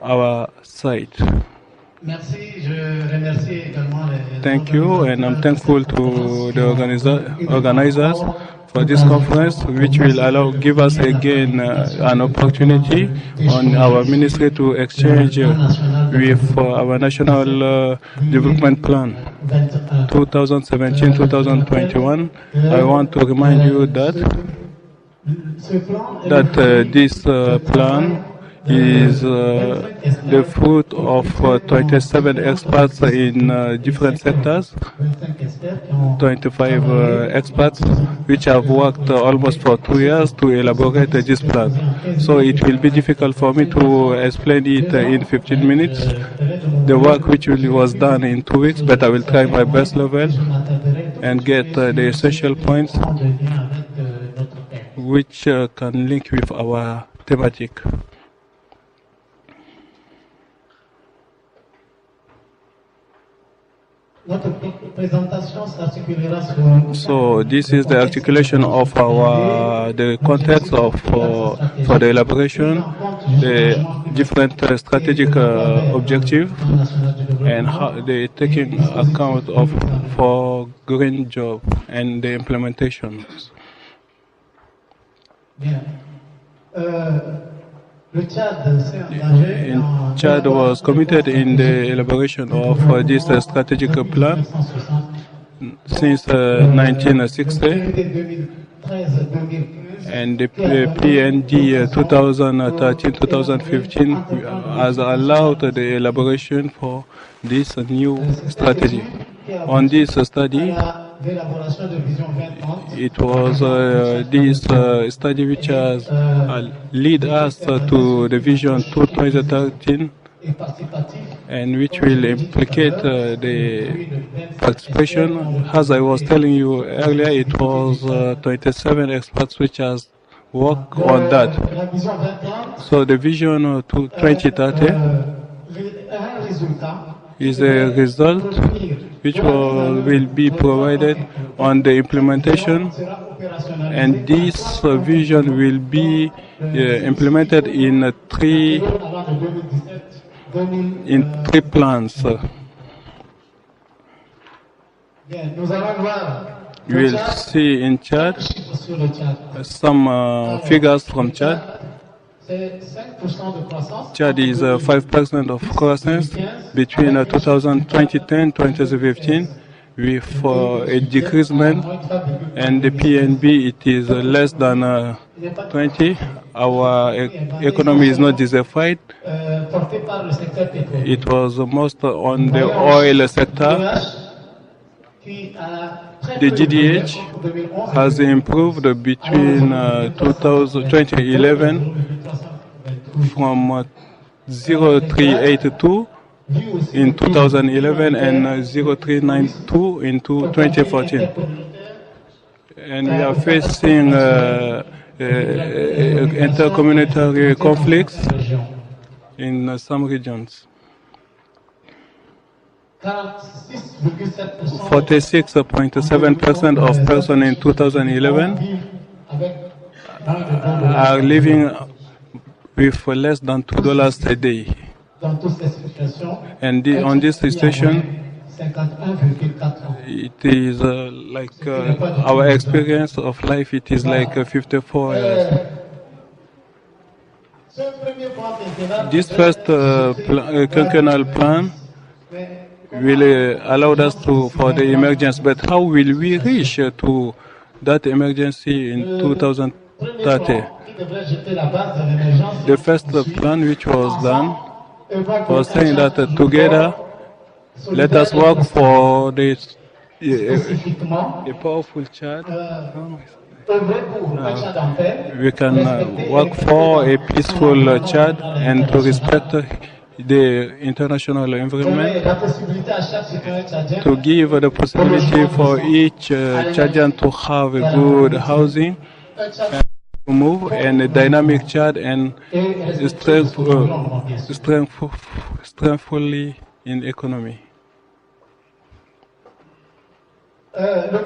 our side. Thank you, and I'm thankful to the organizers for this conference, which will give us again an opportunity on our ministry to exchange with our national development plan 2017-2021. I want to remind you that this plan is the fruit of 27 experts in different sectors, 25 experts which have worked almost for 2 years to elaborate this plan. So it will be difficult for me to explain it in 15 minutes, the work which was done in 2 weeks, but I will try my best level and get the essential points which can link with our thematic. So this is the articulation of the context of for the elaboration, the different strategic objective, and how they taking account of for green job and the implementation. Chad was committed in the elaboration of this strategic plan since 1960, and the PND 2013-2015 has allowed the elaboration for this new strategy. On this study, it was this study which has lead us to the vision 2013, and which will implicate the participation. As I was telling you earlier, it was 27 experts which has worked on that. So the vision to 2030 is a result which will be provided on the implementation, and this vision will be implemented in three plans. You will see in Chad some figures from Chad. Chad is 5% of croissance between 2010-2015, with a decreasement, and the PNB it is less than 20. Our economy is not diversified. It was most on the oil sector. The GDH has improved between 2011 from 0.382 in 2011 and 0.392 in 2014. And we are facing intercommunitary conflicts in some regions. 46.7% of persons in 2011 are living with less than $2 a day. And on this situation, it is like our experience of life, it is like 54 years. This first quinquennial plan will allow us for the emergence, but how will we reach to that emergency in 2030? The first plan which was done was saying that together, let us work for a powerful Chad. We can work for a peaceful Chad and to respect the international environment, to give the possibility for each Chadian to have a good housing, and to move, and a dynamic Chad, and strengthfully in economy. The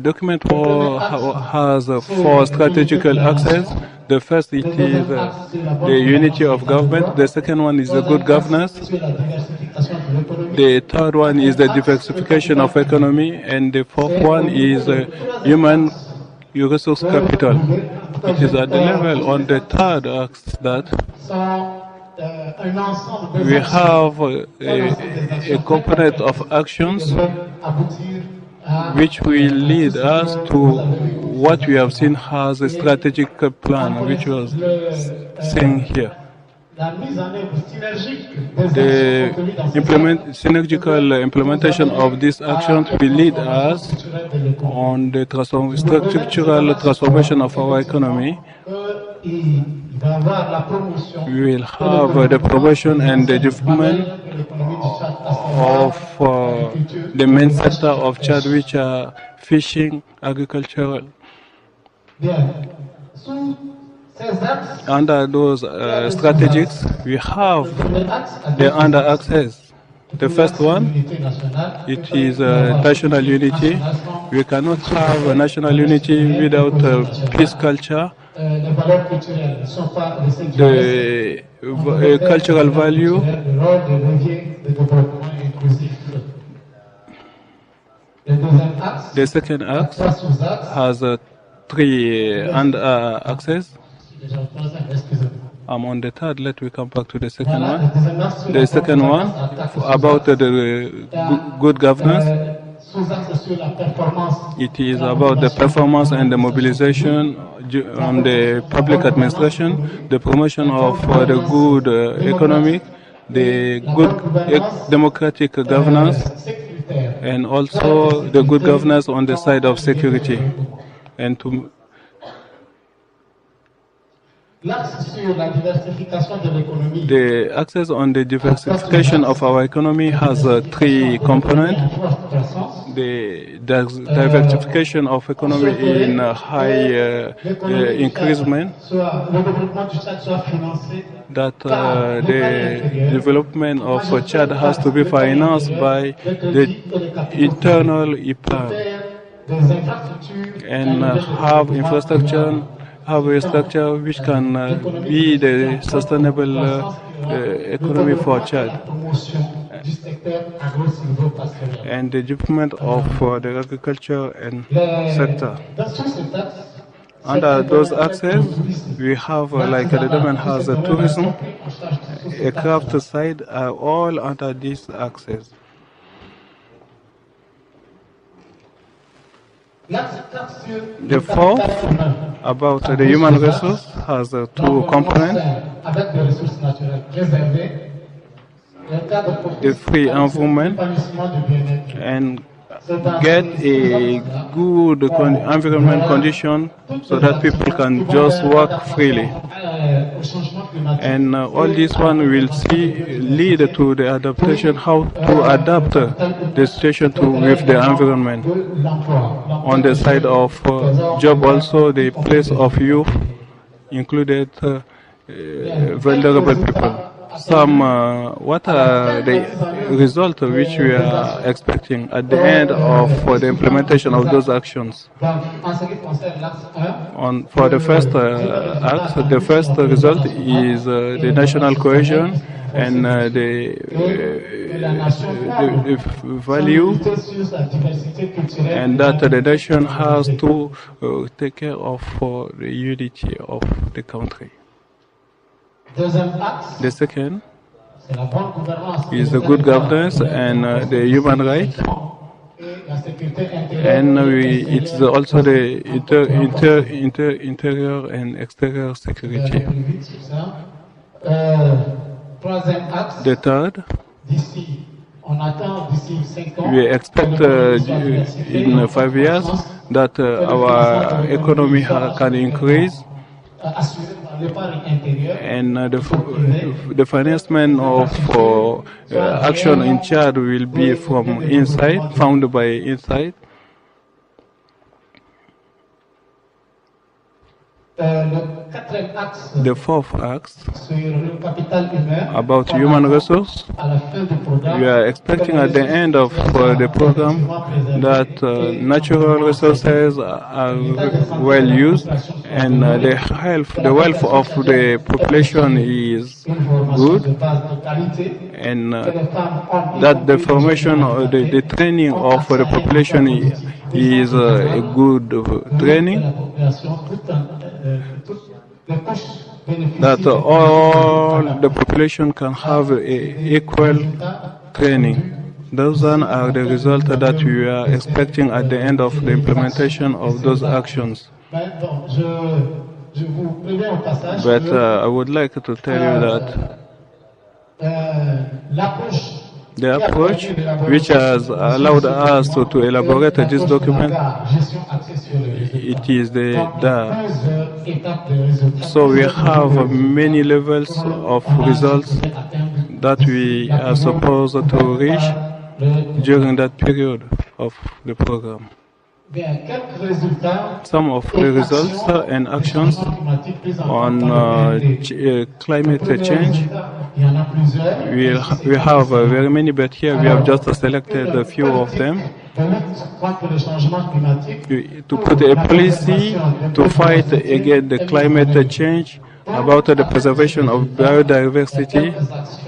document has 4 strategical axes. The first it is the unity of government. The second one is the good governance. The third one is the diversification of economy, and the fourth one is human resource capital. It is at the level on the third axis that we have a component of actions which will lead us to what we have seen as a strategic plan, which was seen here. The synergical implementation of these actions will lead us on the structural transformation of our economy. We will have the promotion and the development of the main sector of Chad, which are fishing, agricultural. Under those strategies, we have the under axes. The first one, it is national unity. We cannot have a national unity without peace culture. The cultural value, the second axe has 3 under axes. I'm on the third. Let me come back to the second one. The second one about the good governance. It is about the performance and the mobilization on the public administration, the promotion of the good economic, the good democratic governance, and also the good governance on the side of security. And to the access on the diversification of our economy has 3 components. The diversification of economy in high increasement, that the development of Chad has to be financed by the internal IPAN and have infrastructure, have a structure which can be the sustainable economy for Chad, and the development of the agriculture and sector. Under those axes, we have like the development has a tourism, a craft side, all under these axes. The fourth, about the human resource, has 2 components. The free environment and get a good environment condition so that people can just work freely. And all this one will lead to the adaptation, how to adapt the situation with the environment. On the side of job also, the place of youth included vulnerable people. What are the results which we are expecting at the end of the implementation of those actions? For the first act, the first result is the national cohesion and the value, and that the nation has to take care of the unity of the country. The second is the good governance and the human rights, and it's also the interior and exterior security. The third, we expect in 5 years that our economy can increase, and the financement of action in Chad will be from inside, founded by inside. The fourth axe about human resource. We are expecting at the end of the program that natural resources are well used and the wealth of the population is good, and that the formation or the training of the population is a good training, that all the population can have equal training. Those are the results that we are expecting at the end of the implementation of those actions. But I would like to tell you that the approach which has allowed us to elaborate this document, it is the so we have many levels of results that we are supposed to reach during that period of the program. Some of the results and actions on climate change, we have very many, but here we have just selected a few of them. To put a policy to fight against the climate change, about the preservation of biodiversity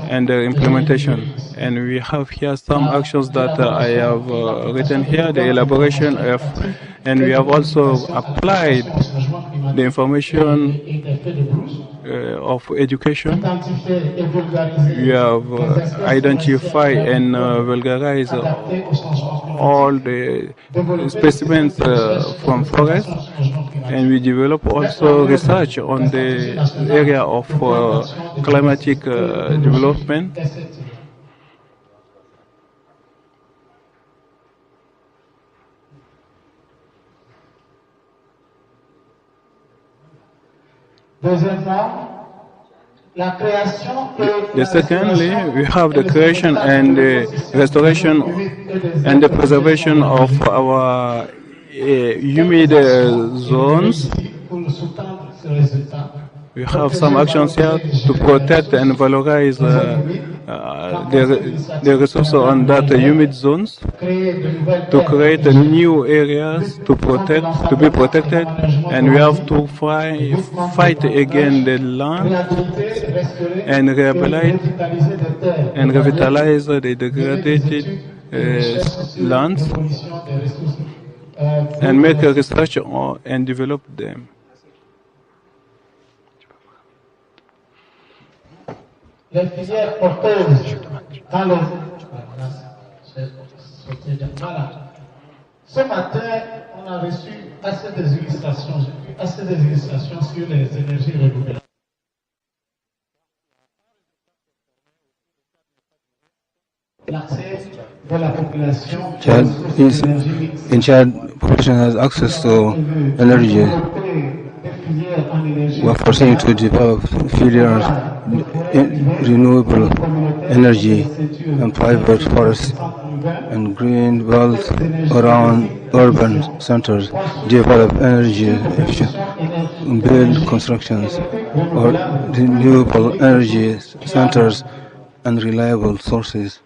and their implementation. And we have here some actions that I have written here, the elaboration of, and we have also applied the information of education. We have identified and vulgarized all the specimens from forests, and we develop also research on the area of climatic development. Secondly, we have the creation and the restoration and the preservation of our humid zones. We have some actions here to protect and valorize the resources on that humid zones, to create new areas to be protected, and we have to fight against the land and rehabilitate and revitalize the degraded lands and make a research and develop them. Les filières porteuses dans les... Voilà. Ce matin, on a reçu assez des illustrations. J'ai vu assez des illustrations sur les énergies renouvelables. L'accès de la population in Chad, population has access to energy. We are foreseeing to develop filières in renewable energy and private forests and green belts around urban centers, develop energy efficient, build constructions or renewable energy centers and reliable sources.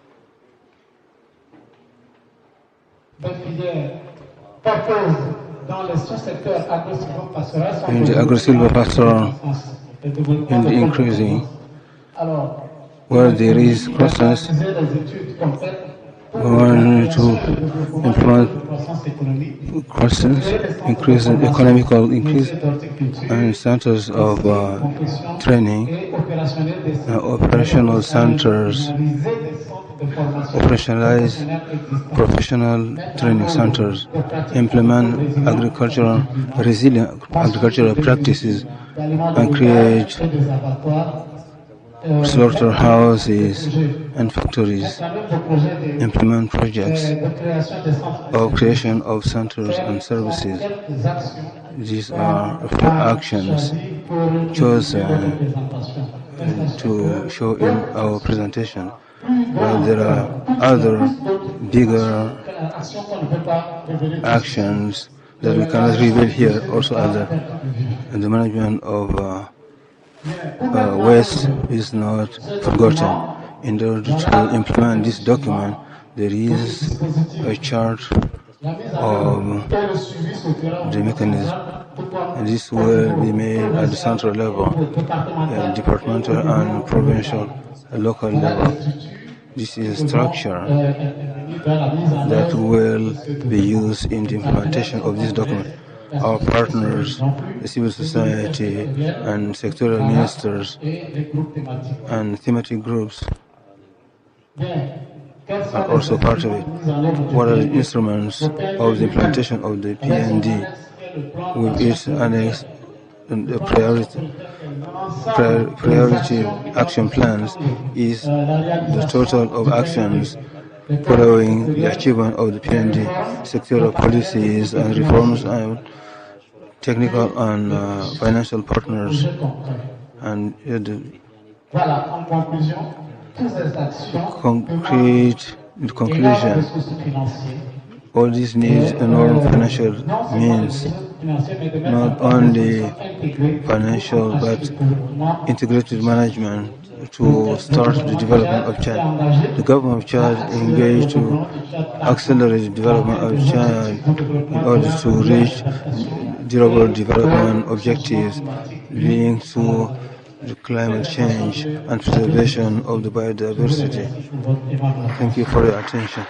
In the agro-silvopastoral and the increasing, where there is process, we want to implement process, increase in economical increase, and centers of training, operational centers, operationalize professional training centers, implement resilient agricultural practices, and create slaughterhouses and factories, implement projects of creation of centers and services. These are a few actions chosen to show in our presentation. But there are other bigger actions that we cannot reveal here. Also, the management of waste is not forgotten. In order to implement this document, there is a chart of the mechanism. And this will be made at the central level, departmental and provincial, local level. This is a structure that will be used in the implementation of this document. Our partners, the civil society, and sectoral ministers and thematic groups are also part of it. What are the instruments of the implementation of the PND with its annex and the priority action plans is the total of actions following the achievement of the PND, sectoral policies and reforms, and technical and financial partners. And in conclusion, all these need enormous financial means, not only financial but integrated management to start the development of Chad. The government of Chad engaged to accelerate the development of Chad in order to reach durable development objectives linked to the climate change and preservation of the biodiversity. Thank you for your attention.